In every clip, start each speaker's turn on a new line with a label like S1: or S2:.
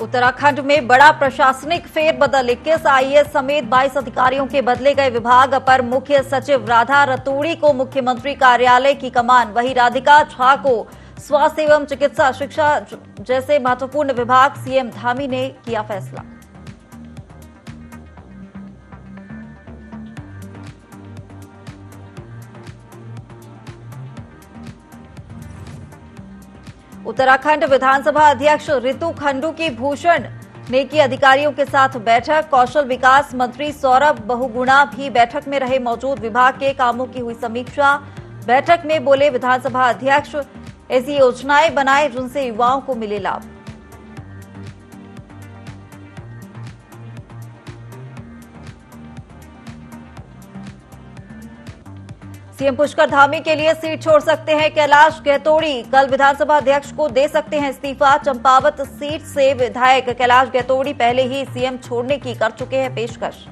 S1: उत्तराखंड में बड़ा प्रशासनिक फेरबदल। 21 आईएएस समेत 22 अधिकारियों के बदले गए विभाग। अपर मुख्य सचिव राधा रतूड़ी को मुख्यमंत्री कार्यालय की कमान, वहीं राधिका झा को स्वास्थ्य एवं चिकित्सा शिक्षा जैसे महत्वपूर्ण विभाग। सीएम धामी ने किया फैसला। उत्तराखंड विधानसभा अध्यक्ष रितु खंडू की भूषण ने की अधिकारियों के साथ बैठक। कौशल विकास मंत्री सौरभ बहुगुणा भी बैठक में रहे मौजूद। विभाग के कामों की हुई समीक्षा। बैठक में बोले विधानसभा अध्यक्ष, ऐसी योजनाएं बनाए जिनसे युवाओं को मिले लाभ। सीएम पुष्कर धामी के लिए सीट छोड़ सकते हैं कैलाश गहतोड़ी। कल विधानसभा अध्यक्ष को दे सकते हैं इस्तीफा। चंपावत सीट से विधायक कैलाश गहतोड़ी पहले ही सीएम छोड़ने की कर चुके हैं पेशकश।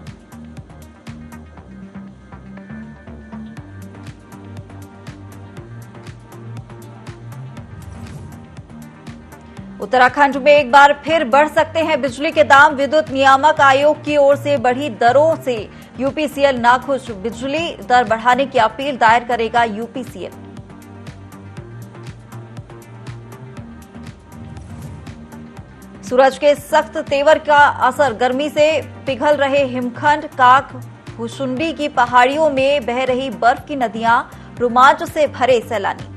S1: उत्तराखंड में एक बार फिर बढ़ सकते हैं बिजली के दाम। विद्युत नियामक आयोग की ओर से बढ़ी दरों से यूपीसीएल नाखुश। बिजली दर बढ़ाने की अपील दायर करेगा यूपीसीएल। सूरज के सख्त तेवर का असर। गर्मी से पिघल रहे हिमखंड। काक भुशुंडी की पहाड़ियों में बह रही बर्फ की नदियां। रोमांच से भरे सैलानी।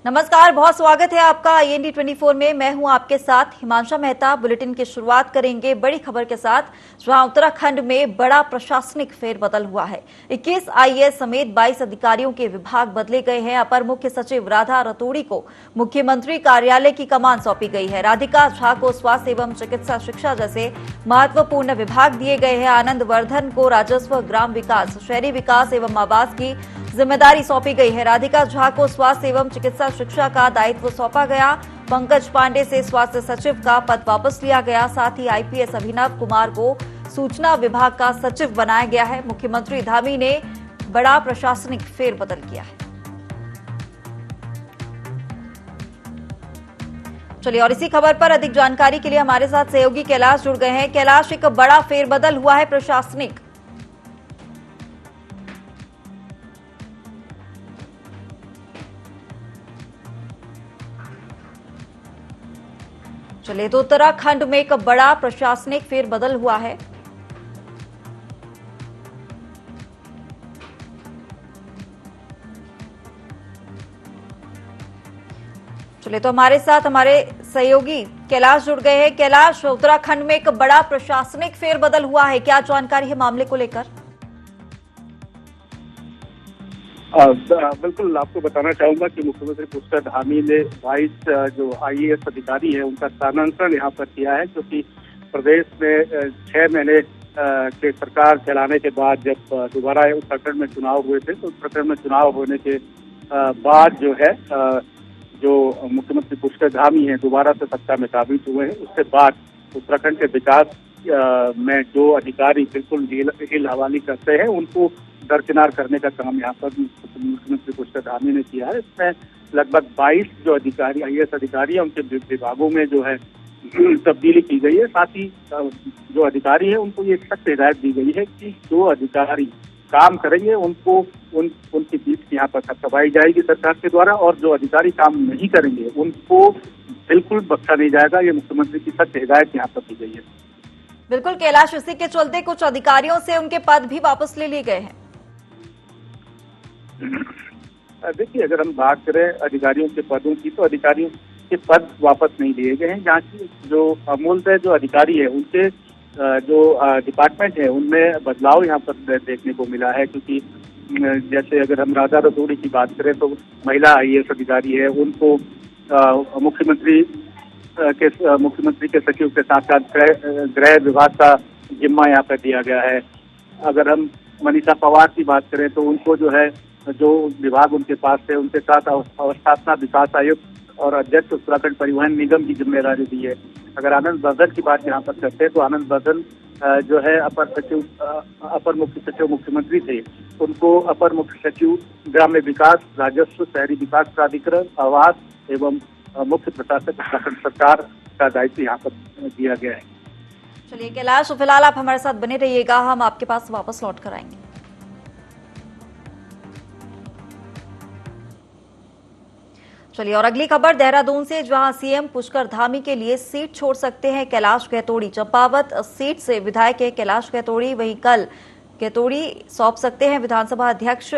S1: नमस्कार, बहुत स्वागत है आपका IND 24 में। मैं हूं आपके साथ हिमांशा मेहता। बुलेटिन की शुरुआत करेंगे बड़ी खबर के साथ, जहां उत्तराखंड में बड़ा प्रशासनिक फेरबदल हुआ है। 21 आईएएस समेत 22 अधिकारियों के विभाग बदले गए हैं। अपर मुख्य सचिव राधा रतूड़ी को मुख्यमंत्री कार्यालय की कमान सौंपी गई है। राधिका झा को स्वास्थ्य एवं चिकित्सा शिक्षा जैसे महत्वपूर्ण विभाग दिए गए हैं। आनंद वर्धन को राजस्व, ग्राम विकास, शहरी विकास एवं आवास की जिम्मेदारी सौंपी गई है। राधिका झा को स्वास्थ्य एवं चिकित्सा शिक्षा का दायित्व सौंपा गया। पंकज पांडे से स्वास्थ्य सचिव का पद वापस लिया गया। साथ ही आईपीएस अभिनव कुमार को सूचना विभाग का सचिव बनाया गया है। मुख्यमंत्री धामी ने बड़ा प्रशासनिक फेरबदल किया है। चलिए, और इसी खबर पर अधिक जानकारी के लिए हमारे साथ सहयोगी कैलाश जुड़ गए हैं। कैलाश, एक बड़ा फेरबदल हुआ है प्रशासनिक। चलिए, तो उत्तराखंड में एक बड़ा प्रशासनिक फेरबदल हुआ है। चलिए, तो हमारे साथ हमारे सहयोगी कैलाश जुड़ गए हैं। कैलाश, उत्तराखंड में एक बड़ा प्रशासनिक फेरबदल हुआ है, क्या जानकारी है मामले को लेकर?
S2: बिल्कुल, आपको बताना चाहूंगा कि मुख्यमंत्री पुष्कर धामी ने 22 जो आईएएस अधिकारी है उनका स्थानांतरण यहाँ पर किया है, क्योंकि प्रदेश में 6 महीने के सरकार चलाने के बाद जब दोबारा उत्तराखंड में चुनाव हुए थे, तो उत्तराखंड में चुनाव होने के बाद जो है जो मुख्यमंत्री पुष्कर धामी है दोबारा से सत्ता में काबिज हुए हैं। उसके बाद उत्तराखंड के विकास में जो अधिकारी बिल्कुल हिल हवाली करते हैं उनको दरकिनार करने का काम यहाँ पर मुख्यमंत्री पुष्कर धामी ने किया है। इसमें लगभग 22 जो अधिकारी आईएएस अधिकारी है उनके विभागों में जो है तब्दीली की गई है। साथ ही जो अधिकारी है उनको ये सख्त हिदायत दी गई है कि जो अधिकारी काम करेंगे उनको उनकी बीच यहाँ पर थपथपाई जाएगी सरकार के द्वारा, और जो अधिकारी काम नहीं करेंगे उनको बिल्कुल बख्शा नहीं जाएगा। ये मुख्यमंत्री की सख्त हिदायत यहाँ पर दी गई है।
S1: बिल्कुल कैलाश, इसी के चलते कुछ अधिकारियों से उनके पद भी वापस ले लिए गए हैं।
S2: देखिए, अगर हम बात करें अधिकारियों के पदों की, तो अधिकारियों के पद वापस नहीं लिए गए हैं। जहाँ की जो अमूलतः जो अधिकारी है उनके जो डिपार्टमेंट है उनमें बदलाव यहाँ पर देखने को मिला है, क्योंकि जैसे अगर हम राधा रतूड़ी की बात करें तो महिला आईएएस अधिकारी है, उनको मुख्यमंत्री के सचिव के साथ साथ गृह विभाग का जिम्मा यहाँ पर दिया गया है। अगर हम मनीषा पवार की बात करें तो उनको जो है जो विभाग उनके पास है उनके साथ अवस्थापना विकास आयुक्त और अध्यक्ष उत्तराखंड परिवहन निगम की जिम्मेदारी दी है। अगर आनंद बर्धन की बात यहाँ पर करते हैं तो आनंद बर्धन जो है अपर मुख्य सचिव मुख्यमंत्री थे, उनको अपर मुख्य सचिव ग्राम्य विकास, राजस्व, शहरी विकास प्राधिकरण, आवास एवं मुख्य प्रशासक उत्तराखंड सरकार का दायित्व यहाँ पर दिया गया है।
S1: चलिए कैलाश, फिलहाल आप हमारे साथ बने रहिएगा, हम आपके पास वापस लौट कर आएंगे। चलिए और अगली खबर देहरादून से, जहां सीएम पुष्कर धामी के लिए सीट छोड़ सकते हैं कैलाश गहतोड़ी। चंपावत सीट से विधायक है कैलाश गहतोड़ी, वहीं कल गहतोड़ी सौंप सकते हैं विधानसभा अध्यक्ष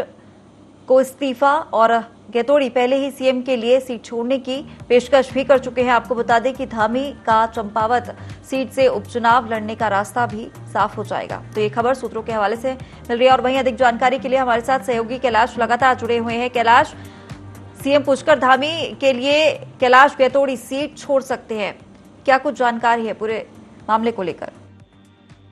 S1: को इस्तीफा, और गहतोड़ी पहले ही सीएम के लिए सीट छोड़ने की पेशकश भी कर चुके हैं। आपको बता दें कि धामी का चंपावत सीट से उपचुनाव लड़ने का रास्ता भी साफ हो जाएगा। तो ये खबर सूत्रों के हवाले से मिल रही है और वहीं अधिक जानकारी के लिए हमारे साथ सहयोगी कैलाश लगातार जुड़े हुए हैं। कैलाश, सीएम पुष्कर धामी के लिए कैलाश गहतोड़ी सीट छोड़ सकते हैं, क्या कुछ जानकारी है पूरे मामले को लेकर?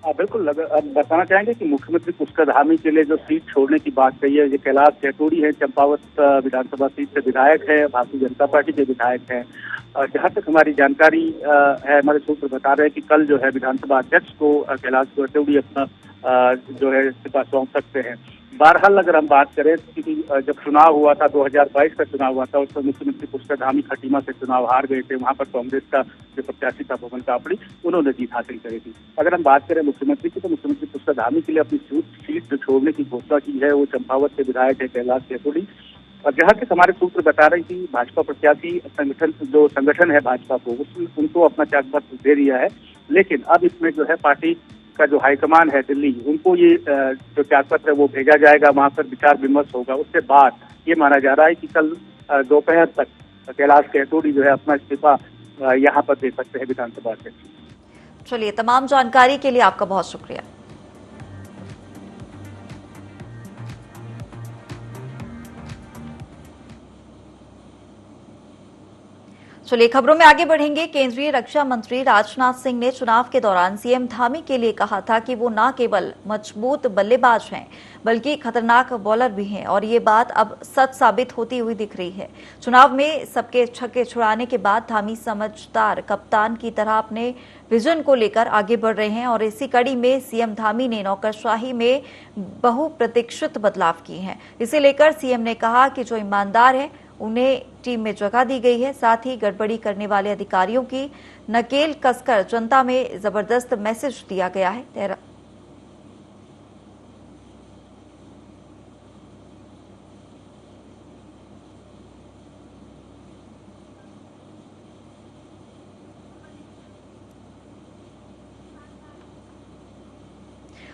S2: बिल्कुल, अब बताना चाहेंगे कि मुख्यमंत्री पुष्कर धामी के लिए जो सीट छोड़ने की बात कही है, ये कैलाश गहतोड़ी है, चंपावत विधानसभा सीट से विधायक है, भारतीय जनता पार्टी के विधायक है। जहां तक हमारी जानकारी है, हमारे सूत्र बता रहे हैं कि कल जो है विधानसभा अध्यक्ष को कैलाश गहतोड़ी अपना जो है इस्तीफा सौंप सकते हैं। बहरहाल अगर हम बात करें कि जब चुनाव हुआ था, 2022 का चुनाव हुआ था, उस पर मुख्यमंत्री पुष्कर धामी खटीमा से चुनाव हार गए थे। वहां पर कांग्रेस का जो प्रत्याशी था पवन कापड़ी, उन्होंने जीत हासिल करी थी। अगर हम बात करें मुख्यमंत्री की, तो मुख्यमंत्री पुष्कर धामी के लिए अपनी सीट जो छोड़ने की घोषणा की है, वो चंपावत से विधायक है कैलाश गहतोड़ी। और जहाँ तक हमारे सूत्र बता रहे हैं कि भाजपा प्रत्याशी संगठन है भाजपा को, उनको अपना त्यागपत्र दे दिया है, लेकिन अब इसमें जो है पार्टी का जो हाईकमान है दिल्ली, उनको ये जो त्यागपत्र है वो भेजा जाएगा, वहां पर विचार विमर्श होगा। उसके बाद ये माना जा रहा है कि कल दोपहर तक कैलाश गहतोड़ी जो है अपना इस्तीफा यहाँ पर दे सकते हैं विधानसभा अध्यक्ष।
S1: चलिए, तमाम जानकारी के लिए आपका बहुत शुक्रिया। चलिए खबरों में आगे बढ़ेंगे। केंद्रीय रक्षा मंत्री राजनाथ सिंह ने चुनाव के दौरान सीएम धामी के लिए कहा था कि वो न केवल मजबूत बल्लेबाज हैं बल्कि खतरनाक बॉलर भी हैं, और ये बात अब सच साबित होती हुई दिख रही है। चुनाव में सबके छक्के छुड़ाने के बाद धामी समझदार कप्तान की तरह अपने विजन को लेकर आगे बढ़ रहे हैं, और इसी कड़ी में सीएम धामी ने नौकरशाही में बहुप्रतीक्षित बदलाव किए हैं। इसे लेकर सीएम ने कहा कि जो ईमानदार है उन्हें टीम में जगह दी गई है। साथ ही गड़बड़ी करने वाले अधिकारियों की नकेल कसकर जनता में जबरदस्त मैसेज दिया गया है।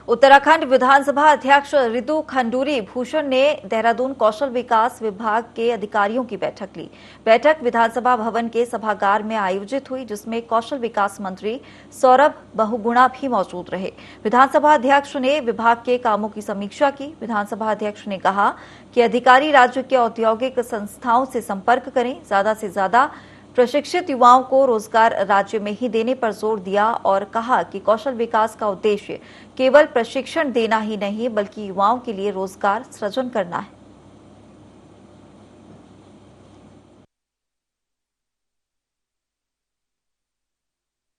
S1: उत्तराखंड विधानसभा अध्यक्ष ऋतु खंडूरी भूषण ने देहरादून कौशल विकास विभाग के अधिकारियों की बैठक ली। बैठक विधानसभा भवन के सभागार में आयोजित हुई, जिसमें कौशल विकास मंत्री सौरभ बहुगुणा भी मौजूद रहे। विधानसभा अध्यक्ष ने विभाग के कामों की समीक्षा की। विधानसभा अध्यक्ष ने कहा कि अधिकारी राज्य के औद्योगिक संस्थाओं से संपर्क करें, ज्यादा से ज्यादा प्रशिक्षित युवाओं को रोजगार राज्य में ही देने पर जोर दिया, और कहा कि कौशल विकास का उद्देश्य केवल प्रशिक्षण देना ही नहीं बल्कि युवाओं के लिए रोजगार सृजन करना है।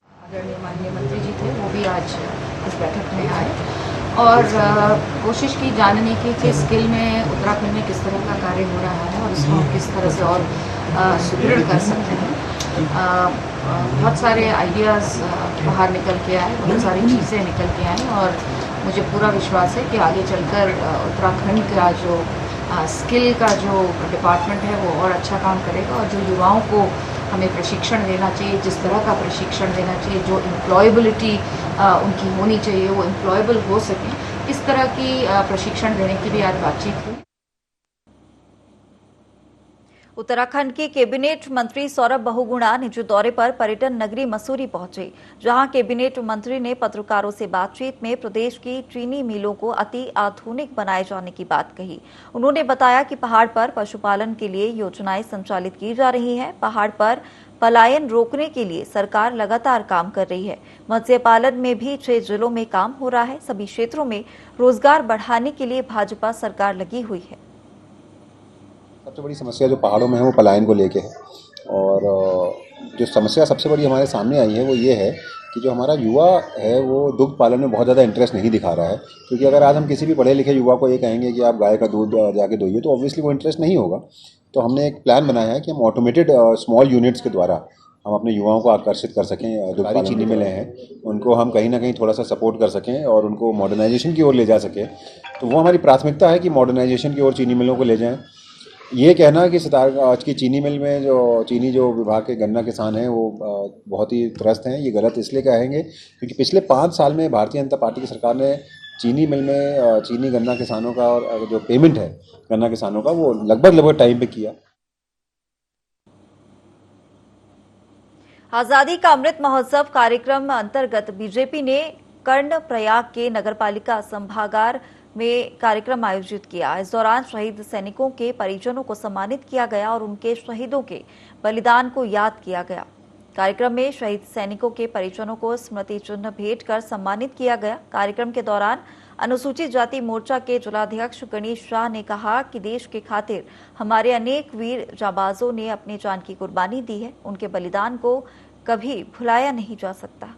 S3: आदरणीय माननीय मंत्री जी थे, वो भी आज इस बैठक में आए और कोशिश की जानने की कि स्किल में उत्तराखंड में किस तरह का कार्य हो रहा है और इसको हम किस तरह से और सुदृढ़ कर सकते हैं। बहुत सारे आइडियाज़ बाहर निकल के आए, बहुत सारी चीज़ें निकल के आई, और मुझे पूरा विश्वास है कि आगे चलकर उत्तराखंड का जो स्किल का जो डिपार्टमेंट है वो और अच्छा काम करेगा, और जो युवाओं को हमें प्रशिक्षण देना चाहिए, जिस तरह का प्रशिक्षण देना चाहिए, जो एम्प्लॉयबिलिटी उनकी होनी चाहिए, वो एम्प्लॉयबल हो सकें, इस तरह की प्रशिक्षण देने की भी आज बातचीत हुई।
S1: उत्तराखंड के कैबिनेट मंत्री सौरभ बहुगुणा निजी दौरे पर पर्यटन नगरी मसूरी पहुंचे, जहां कैबिनेट मंत्री ने पत्रकारों से बातचीत में प्रदेश की चीनी मिलों को अति आधुनिक बनाए जाने की बात कही। उन्होंने बताया कि पहाड़ पर पशुपालन के लिए योजनाएं संचालित की जा रही हैं। पहाड़ पर पलायन रोकने के लिए सरकार लगातार काम कर रही है। मत्स्य पालन में भी 6 जिलों में काम हो रहा है। सभी क्षेत्रों में रोजगार बढ़ाने के लिए भाजपा सरकार लगी हुई है।
S4: सबसे बड़ी समस्या जो पहाड़ों में है वो पलायन को लेके है, और जो समस्या सबसे बड़ी हमारे सामने आई है वो ये है कि जो हमारा युवा है वो दुग्ध पालन में बहुत ज़्यादा इंटरेस्ट नहीं दिखा रहा है, क्योंकि अगर आज हम किसी भी पढ़े लिखे युवा को ये कहेंगे कि आप गाय का दूध जाके दोइए तो ऑब्वियसली वो इंटरेस्ट नहीं होगा। तो हमने एक प्लान बनाया है कि हम ऑटोमेटेड स्मॉल यूनिट्स के द्वारा हम अपने युवाओं को आकर्षित कर सकें। जो सारी चीनी मिलें हैं उनको हम कहीं ना कहीं थोड़ा सा सपोर्ट कर सकें और उनको मॉडर्नाइजेशन की ओर ले जा सकें। तो वो हमारी प्राथमिकता है कि मॉडर्नाइजेशन की ओर चीनी मिलों को ले जाएं। ये कहना कि सितार आज की चीनी मिल में जो विभाग के गन्ना किसान हैं वो बहुत ही त्रस्त हैं, ये गलत इसलिए कहेंगे क्योंकि पिछले 5 साल में भारतीय जनता पार्टी की सरकार ने चीनी मिल में चीनी गन्ना किसानों का और जो पेमेंट है गन्ना किसानों का वो लगभग टाइम पे किया।
S1: आजादी का अमृत महोत्सव कार्यक्रम अंतर्गत बीजेपी ने कर्णप्रयाग के नगरपालिका संभागार में कार्यक्रम आयोजित किया। इस दौरान शहीद सैनिकों के परिजनों को सम्मानित किया गया और उनके शहीदों के बलिदान को याद किया गया। कार्यक्रम में शहीद सैनिकों के परिजनों को स्मृति चिन्ह भेंट कर सम्मानित किया गया। कार्यक्रम के दौरान अनुसूचित जाति मोर्चा के जिलाध्यक्ष गणेश शाह ने कहा कि देश के खातिर हमारे अनेक वीर जाबाजों ने अपनी जान की कुर्बानी दी है, उनके बलिदान को कभी भुलाया नहीं जा सकता।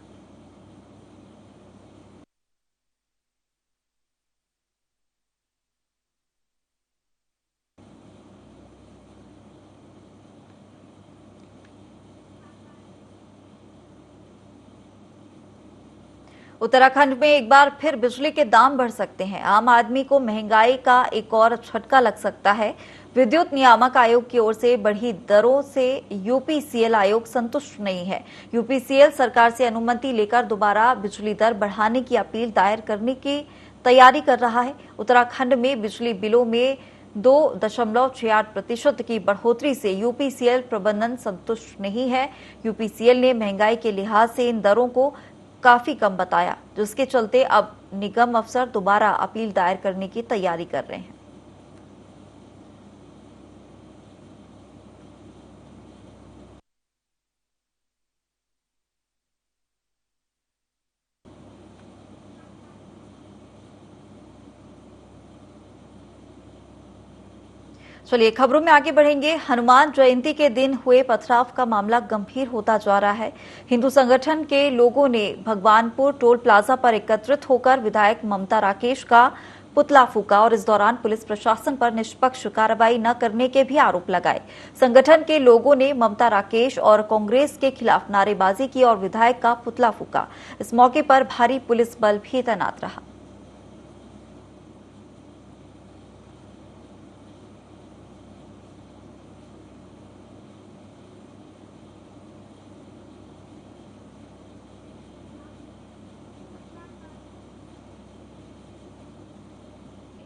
S1: उत्तराखंड में एक बार फिर बिजली के दाम बढ़ सकते हैं। आम आदमी को महंगाई का एक और झटका लग सकता है। विद्युत नियामक आयोग की ओर से बढ़ी दरों से यूपीसीएल आयोग संतुष्ट नहीं है। यूपीसीएल सरकार से अनुमति लेकर दोबारा बिजली दर बढ़ाने की अपील दायर करने की तैयारी कर रहा है। उत्तराखंड में बिजली बिलों में 2.68% की बढ़ोतरी से यूपीसीएल प्रबंधन संतुष्ट नहीं है। यूपीसीएल ने महंगाई के लिहाज से इन दरों को काफी कम बताया, जिसके चलते अब निगम अफसर दोबारा अपील दायर करने की तैयारी कर रहे हैं। चलिए खबरों में आगे बढ़ेंगे। हनुमान जयंती के दिन हुए पथराव का मामला गंभीर होता जा रहा है। हिंदू संगठन के लोगों ने भगवानपुर टोल प्लाजा पर एकत्रित होकर विधायक ममता राकेश का पुतला फूका और इस दौरान पुलिस प्रशासन पर निष्पक्ष कार्रवाई न करने के भी आरोप लगाए। संगठन के लोगों ने ममता राकेश और कांग्रेस के खिलाफ नारेबाजी की और विधायक का पुतला फूका। इस मौके पर भारी पुलिस बल भी तैनात रहा।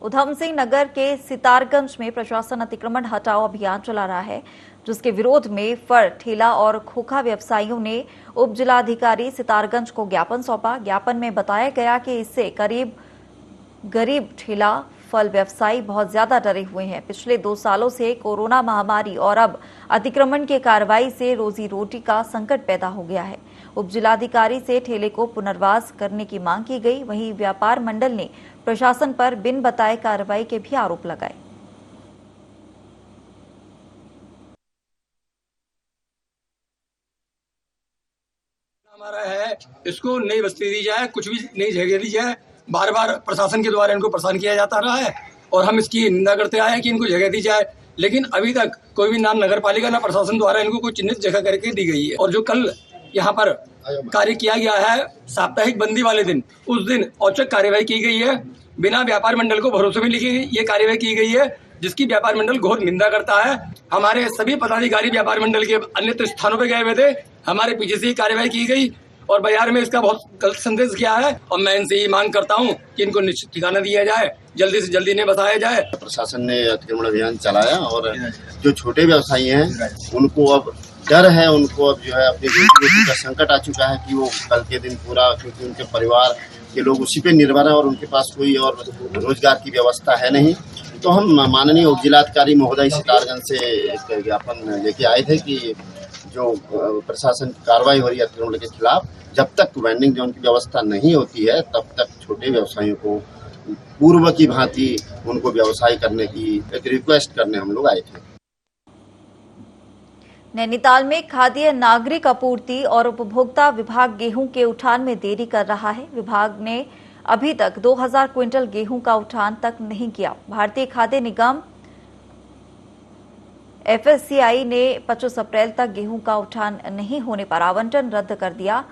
S1: उधम सिंह नगर के सितारगंज में प्रशासन अतिक्रमण हटाओ अभियान चला रहा है, जिसके विरोध में फल, ठेला और खोखा व्यवसायियों ने उप जिलाधिकारी सितारगंज को ज्ञापन सौंपा। ज्ञापन में बताया गया कि इससे गरीब ठेला फल व्यवसायी बहुत ज्यादा डरे हुए हैं। पिछले 2 सालों से कोरोना महामारी और अब अतिक्रमण की कार्रवाई से रोजी रोटी का संकट पैदा हो गया है। उप जिलाधिकारी से ठेले को पुनर्वास करने की मांग की गई। वहीं व्यापार मंडल ने प्रशासन पर बिन बताए कार्रवाई के भी आरोप लगाए।
S5: हमारा है, इसको नई बस्ती दी जाए, कुछ भी नई जगह दी जाए। बार बार प्रशासन के द्वारा इनको परेशान किया जाता रहा है और हम इसकी निंदा करते आए हैं कि इनको जगह दी जाए, लेकिन अभी तक कोई भी ना नगर पालिका ना प्रशासन द्वारा इनको कोई चिन्हित जगह करके दी गई है। और जो कल यहाँ पर कार्य किया गया है साप्ताहिक बंदी वाले दिन, उस दिन औचक कार्यवाही की गई है। बिना व्यापार मंडल को भरोसे में लिखी ये कार्यवाही की गई है, जिसकी व्यापार मंडल घोर निंदा करता है। हमारे सभी पदाधिकारी व्यापार मंडल के अन्य स्थानों पर गए हुए थे, हमारे पीछे से ही कार्यवाही की गई और बाजार में इसका बहुत गलत संदेश किया है। और मैं इनसे ये मांग करता हूँ कि इनको निश्चित ठिकाना दिया जाए, जल्दी से जल्दी इन्हें बताया जाए।
S6: प्रशासन ने अतिक्रमण अभियान चलाया और जो छोटे व्यवसायी हैं उनको अब डर है, उनको अब जो है अपनी रोजी का संकट आ चुका है कि वो कल के दिन पूरा, क्योंकि उनके परिवार के लोग उसी पे निर्भर हैं और उनके पास कोई और रोजगार की व्यवस्था है नहीं। तो हम माननीय उप जिलाधिकारी महोदय सितारगंज से एक ज्ञापन लेके आए थे कि जो प्रशासन की कार्रवाई हो रही है अतिक्रमण के खिलाफ, जब तक वेंडिंग जोन की व्यवस्था नहीं होती है तब तक छोटे व्यवसायियों को पूर्व की भांति उनको व्यवसाय करने की एक रिक्वेस्ट करने हम लोग आए थे।
S1: नैनीताल में खाद्य नागरिक आपूर्ति और उपभोक्ता विभाग गेहूं के उठान में देरी कर रहा है। विभाग ने अभी तक 2000 क्विंटल गेहूं का उठान तक नहीं किया। भारतीय खाद्य निगम FSCI ने 25 अप्रैल तक गेहूं का उठान नहीं होने पर आवंटन रद्द कर दिया।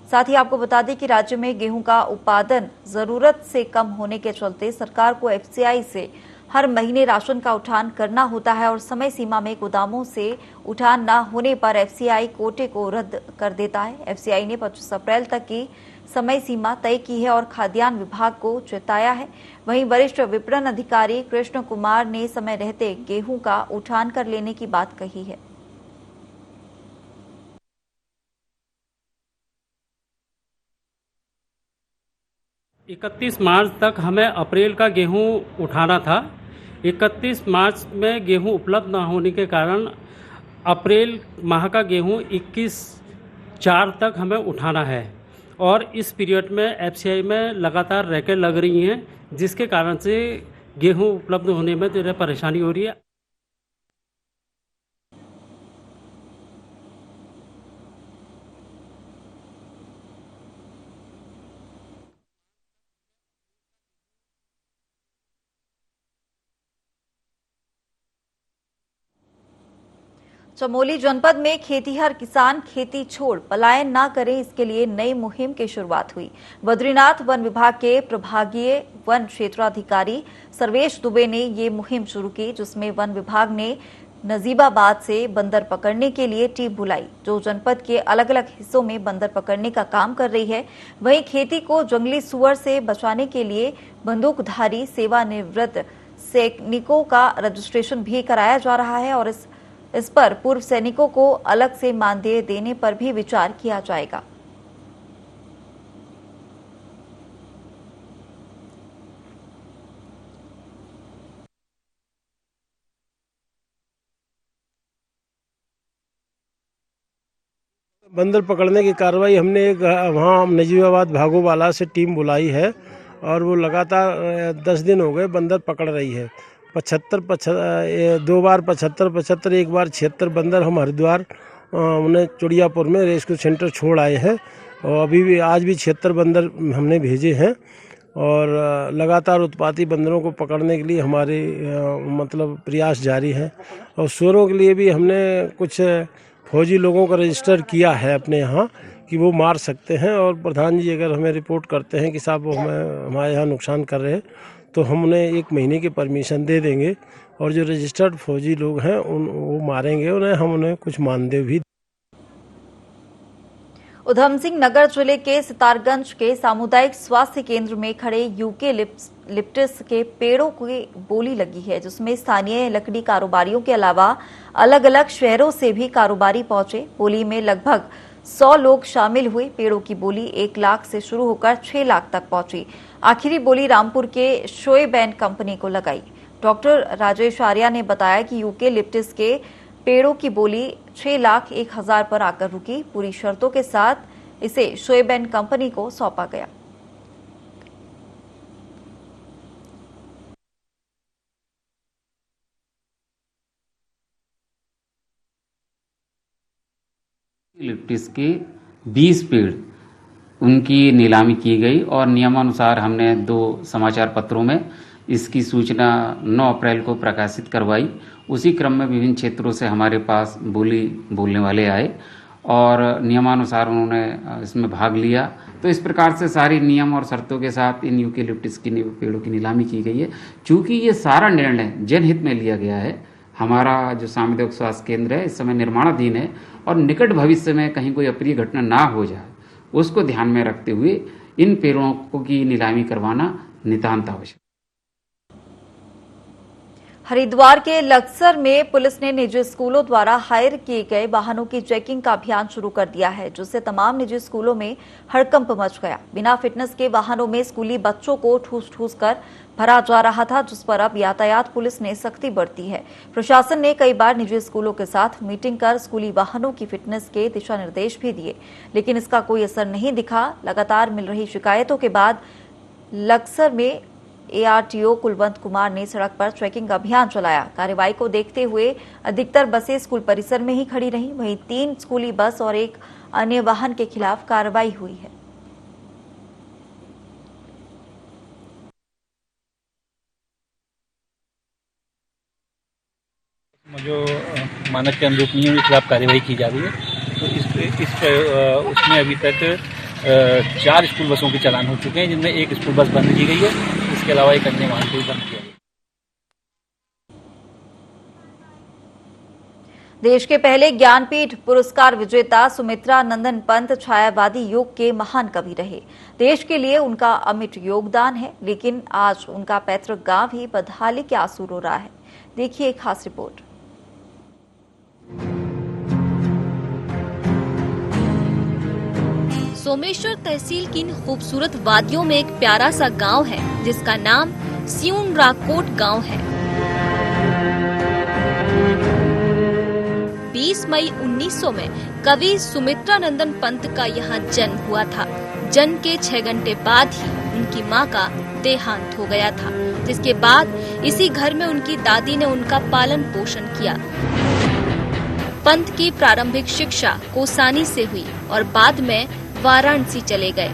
S1: साथ ही आपको बता दें कि राज्य में गेहूं का उत्पादन जरूरत से कम होने के चलते सरकार को FCI से हर महीने राशन का उठान करना होता है और समय सीमा में गोदामों से उठान न होने पर FCI कोटे को रद्द कर देता है। FCI ने 25 अप्रैल तक की समय सीमा तय की है और खाद्यान्न विभाग को चेताया है। वहीं वरिष्ठ विपणन अधिकारी कृष्ण कुमार ने समय रहते गेहूं का उठान कर लेने की बात कही है।
S7: इकतीस मार्च तक हमें अप्रैल का गेहूं उठाना था। 31 मार्च में गेहूं उपलब्ध न होने के कारण अप्रैल माह का गेहूं 21/4 तक हमें उठाना है और इस पीरियड में FCI में लगातार रैकेट लग रही हैं, जिसके कारण से गेहूं उपलब्ध होने में जो है परेशानी हो रही है।
S1: चमोली जनपद में खेतीहर किसान खेती छोड़ पलायन ना करें, इसके लिए नई मुहिम की शुरुआत हुई। बद्रीनाथ वन विभाग के प्रभागीय वन क्षेत्राधिकारी सर्वेश दुबे ने ये मुहिम शुरू की, जिसमें वन विभाग ने नजीबाबाद से बंदर पकड़ने के लिए टीम बुलाई, जो जनपद के अलग अलग हिस्सों में बंदर पकड़ने का काम कर रही है। वहीं खेती को जंगली सुअर से बचाने के लिए बंदूकधारी सेवानिवृत्त सैनिकों का रजिस्ट्रेशन भी कराया जा रहा है और इस पर पूर्व सैनिकों को अलग से मानदेय देने पर भी विचार किया जाएगा।
S8: बंदर पकड़ने की कार्रवाई हमने एक वहाँ नजीबाबाद भागोवाला से टीम बुलाई है और वो लगातार 10 दिन हो गए बंदर पकड़ रही है। 2 बार 75, एक बार 76 बंदर हम हरिद्वार उन्हें चुड़ियापुर में रेस्क्यू सेंटर छोड़ आए हैं और अभी भी आज भी 76 बंदर हमने भेजे हैं और लगातार उत्पाती बंदरों को पकड़ने के लिए हमारे प्रयास जारी है। और सुअरों के लिए भी हमने कुछ फौजी लोगों का रजिस्टर किया है अपने यहाँ कि वो मार सकते हैं और प्रधान जी अगर हमें रिपोर्ट करते हैं कि साहब वो हमारे यहाँ नुकसान कर रहे हैं तो हम उन्हें 1 महीने की परमिशन दे देंगे और जो रजिस्टर्ड फौजी लोग हैं वो मारेंगे हम उन्हें कुछ मानदेय भी।
S1: उधम सिंह नगर जिले के सितारगंज के सामुदायिक स्वास्थ्य केंद्र में खड़े यूकेलिप्टस के पेड़ों की बोली लगी है, जिसमें स्थानीय लकड़ी कारोबारियों के अलावा अलग अलग शहरों से भी कारोबारी पहुंचे। बोली में लगभग 100 लोग शामिल हुए। पेड़ों की बोली 1 लाख से शुरू होकर 6 लाख तक पहुंची। आखिरी बोली रामपुर के शोएब एंड कंपनी को लगाई। डॉक्टर राजेश आर्या ने बताया कि यूकेलिप्टस के पेड़ों की बोली 6,01,000 पर आकर रुकी। पूरी शर्तों के साथ इसे शोएब एंड कंपनी को सौंपा गया।
S9: यूकेलिप्टस के 20 पेड़ उनकी नीलामी की गई और नियमानुसार हमने 2 समाचार पत्रों में इसकी सूचना 9 अप्रैल को प्रकाशित करवाई। उसी क्रम में विभिन्न क्षेत्रों से हमारे पास बोली बोलने वाले आए और नियमानुसार उन्होंने इसमें भाग लिया। तो इस प्रकार से सारी नियम और शर्तों के साथ इन यूकेलिप्टस की पेड़ों की नीलामी की गई है। चूँकि ये सारा निर्णय जनहित में लिया गया है, हमारा जो सामुदायिक स्वास्थ्य केंद्र है इस समय निर्माणाधीन है और निकट भविष्य में कहीं कोई अप्रिय घटना ना हो जाए उसको ध्यान में रखते हुए इन पेड़ों की नीलामी करवाना नितांत आवश्यक।
S1: हरिद्वार के लक्सर में पुलिस ने निजी स्कूलों द्वारा हायर किए गए वाहनों की चेकिंग का अभियान शुरू कर दिया है, जिससे तमाम निजी स्कूलों में हड़कंप मच गया। बिना फिटनेस के वाहनों में स्कूली बच्चों को ठूस ठूस कर भरा जा रहा था, जिस पर अब यातायात पुलिस ने सख्ती बरती है। प्रशासन ने कई बार निजी स्कूलों के साथ मीटिंग कर स्कूली वाहनों की फिटनेस के दिशा निर्देश भी दिए, लेकिन इसका कोई असर नहीं दिखा। लगातार मिल रही शिकायतों के बाद लक्सर में ARTO कुलवंत कुमार ने सड़क पर चेकिंग अभियान चलाया। कार्रवाई को देखते हुए अधिकतर बसें स्कूल परिसर में ही खड़ी रहीं। वहीं 3 स्कूली बस और एक अन्य वाहन के खिलाफ कार्रवाई हुई है।
S10: जो मानक के अनुरूप नहीं है उनके खिलाफ कार्रवाई की जा रही है। तो उसमें अभी तक 4 स्कूल बसों के चालान हो चुके हैं, जिनमें एक स्कूल बस बंद की गई है। इसके अलावा एक अन्य वाहन को भी बंद किया गया।
S1: देश के पहले ज्ञानपीठ पुरस्कार विजेता सुमित्रा नंदन पंत छायावादी युग के महान कवि रहे। देश के लिए उनका अमिट योगदान है, लेकिन आज उनका पैतृक गांव ही बदहाली के आंसू रो रहा है। देखिए एक खास रिपोर्ट।
S11: सोमेश्वर तहसील की इन खूबसूरत वादियों में एक प्यारा सा गांव है, जिसका नाम सियून राकोट गांव है। 20 मई 1900 में कवि सुमित्रा नंदन पंत का यहाँ जन्म हुआ था। जन्म के 6 घंटे बाद ही उनकी मां का देहांत हो गया था, जिसके बाद इसी घर में उनकी दादी ने उनका पालन पोषण किया। पंत की प्रारंभिक शिक्षा कोसानी से हुई और बाद में वाराणसी चले गए।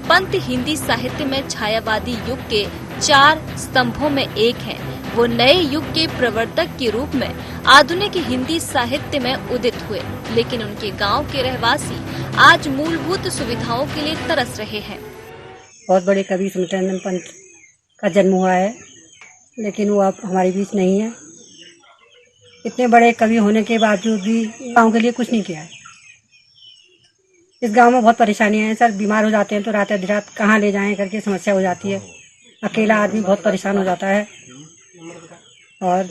S11: पंत हिंदी साहित्य में छायावादी युग के 4 स्तंभों में एक हैं। वो नए युग के प्रवर्तक के रूप में आधुनिक हिंदी साहित्य में उदित हुए, लेकिन उनके गांव के रहवासी आज मूलभूत सुविधाओं के लिए तरस रहे हैं।
S12: बहुत बड़े कवि सुमित्रा नंदन पंत का जन्म हुआ है, लेकिन वो अब हमारे बीच नहीं है। इतने बड़े कवि होने के बावजूद भी गांव के लिए कुछ नहीं किया है। इस गांव में बहुत परेशानियां हैं सर। बीमार हो जाते हैं तो रात आधी रात कहाँ ले जाएं करके समस्या हो जाती है। अकेला आदमी बहुत परेशान हो जाता है और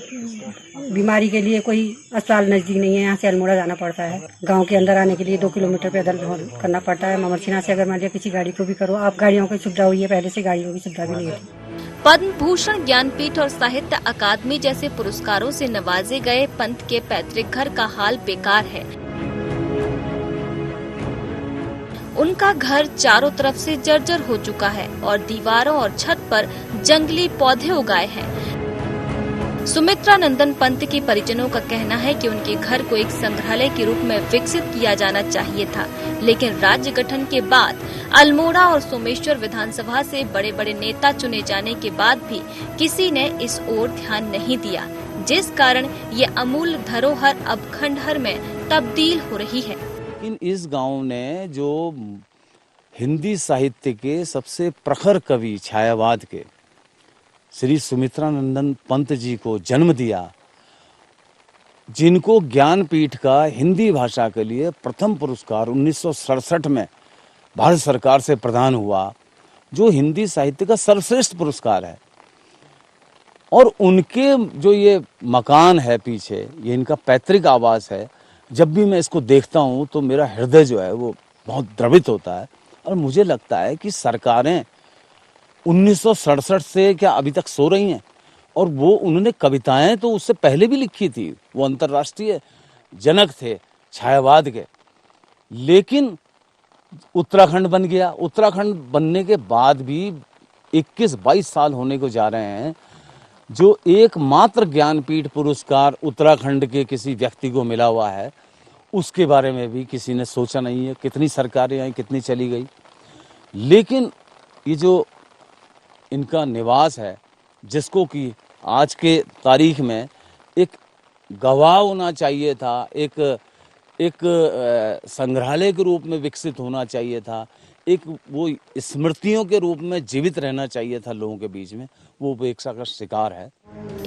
S12: बीमारी के लिए कोई अस्पताल नज़दीक नहीं है। यहाँ से अल्मोड़ा जाना पड़ता है। गांव के अंदर आने के लिए 2 किलोमीटर पैदल करना पड़ता है। ममरसीना से अगर मान लिया किसी गाड़ी को भी करो, आप गाड़ियों की सुविधा हुई है, पहले से गाड़ियों की सुविधा भी नहीं थी।
S11: पद्म भूषण, ज्ञानपीठ और साहित्य अकादमी जैसे पुरस्कारों से नवाजे गए पंत के पैतृक घर का हाल बेकार है। उनका घर चारों तरफ से जर्जर हो चुका है और दीवारों और छत पर जंगली पौधे उगाए हैं। सुमित्रा नंदन पंत के परिजनों का कहना है कि उनके घर को एक संग्रहालय के रूप में विकसित किया जाना चाहिए था, लेकिन राज्य गठन के बाद अल्मोड़ा और सोमेश्वर विधानसभा से बड़े बड़े नेता चुने जाने के बाद भी किसी ने इस ओर ध्यान नहीं दिया, जिस कारण ये अमूल्य धरोहर अब खंडहर में तब्दील हो रही है।
S13: लेकिन इस गांव ने जो हिंदी साहित्य के सबसे प्रखर कवि छायावाद के श्री सुमित्रा नंदन पंत जी को जन्म दिया, जिनको ज्ञानपीठ का हिंदी भाषा के लिए प्रथम पुरस्कार 1967 में भारत सरकार से प्रदान हुआ, जो हिंदी साहित्य का सर्वश्रेष्ठ पुरस्कार है। और उनके जो ये मकान है पीछे, ये इनका पैतृक आवास है। जब भी मैं इसको देखता हूँ तो मेरा हृदय जो है वो बहुत द्रवित होता है और मुझे लगता है कि सरकारें 1967 से क्या अभी तक सो रही हैं। और वो उन्होंने कविताएं तो उससे पहले भी लिखी थी, वो अंतर्राष्ट्रीय जनक थे छायावाद के। लेकिन उत्तराखंड बन गया। उत्तराखंड बनने के बाद भी 21-22 साल होने को जा रहे हैं, जो एकमात्र ज्ञानपीठ पुरस्कार उत्तराखंड के किसी व्यक्ति को मिला हुआ है, उसके बारे में भी किसी ने सोचा नहीं है। कितनी सरकारें आई, कितनी चली गई, लेकिन ये जो इनका निवास है, जिसको कि आज के तारीख में एक गवाह होना चाहिए था, एक संग्रहालय के रूप में विकसित होना चाहिए था, एक वो स्मृतियों के रूप में जीवित रहना चाहिए था लोगों के बीच में, वो उपेक्षा का शिकार है।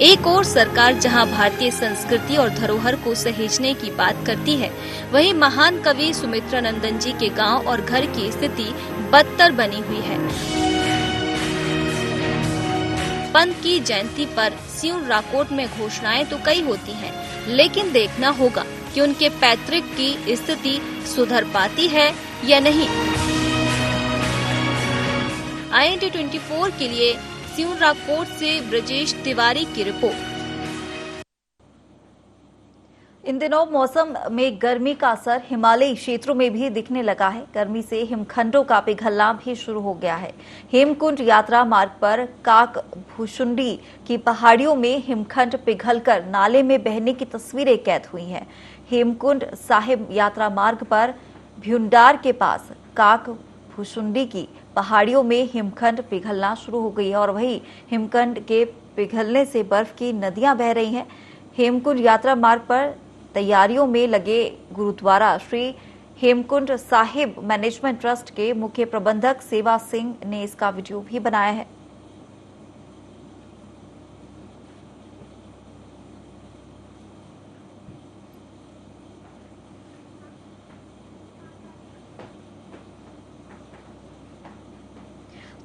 S11: एक और सरकार जहां भारतीय संस्कृति और धरोहर को सहेजने की बात करती है, वहीं महान कवि सुमित्रा नंदन जी के गांव और घर की स्थिति बदतर बनी हुई है। पंत की जयंती पर सियून राकोट में घोषणाएं तो कई होती हैं, लेकिन देखना होगा कि उनके पैतृक की स्थिति सुधर पाती है या नहीं। IND 24 के लिए सियून राकोट से ब्रजेश तिवारी की रिपोर्ट।
S1: इन दिनों मौसम में गर्मी का असर हिमालयी क्षेत्रों में भी दिखने लगा है। गर्मी से हिमखंडों का पिघलना भी शुरू हो गया है। हेमकुंड यात्रा मार्ग पर काक भुशुंडी की पहाड़ियों में हिमखंड पिघलकर नाले में बहने की तस्वीरें कैद हुई हैं। हेमकुंड साहिब यात्रा मार्ग पर भ्युंडार के पास काक भुशुंडी की पहाड़ियों में हिमखंड पिघलना शुरू हो गई है और वही हिमखंड के पिघलने से बर्फ की नदियां बह रही हैं। हेमकुंड यात्रा मार्ग पर तैयारियों में लगे गुरुद्वारा श्री हेमकुंड साहिब मैनेजमेंट ट्रस्ट के मुख्य प्रबंधक सेवा सिंह ने इसका वीडियो भी बनाया है।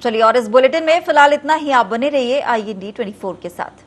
S1: चलिए और इस बुलेटिन में फिलहाल इतना ही। आप बने रहिए IND 24 के साथ।